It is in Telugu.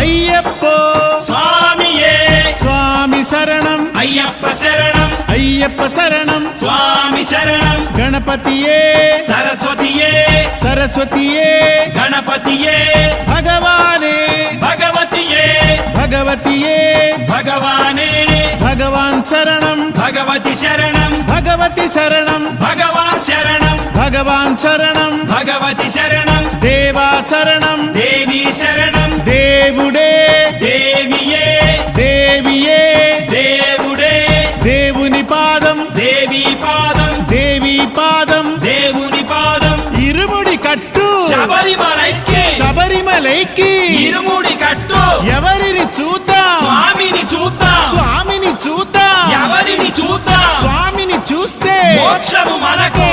అయ్యప్పో స్వామియే స్వామి శరణం అయ్యప్ప శరణం అయ్యప్ప శరణం స్వామి శరణం గణపతియే సరస్వతియే సరస్వతియే గణపతియే భగవానే భగవతియే భగవతియే భగవానే భగవాన్ శరణం భగవతి శరణం భగవతి శరణం భగవాన్ శరణం భగవాన్ శరణం భగవతి శరణం దేవా శరణం దేవి శరణం దేవుడే దేవియే దేవియే దేవుడే దేవుని పాదం దేవి పాదం దేవి పాదం దేవుని పాదం ఇరుముడి కట్టు శబరిమలైకి శబరిమలైకి ఇరుముడి కట్టు ఎవరిని చూద్దాం స్వామిని చూద్దాం స్వామిని చూద్దాం ఎవరిని చూద్దాం స్వామిని చూస్తే మోక్షము మనకు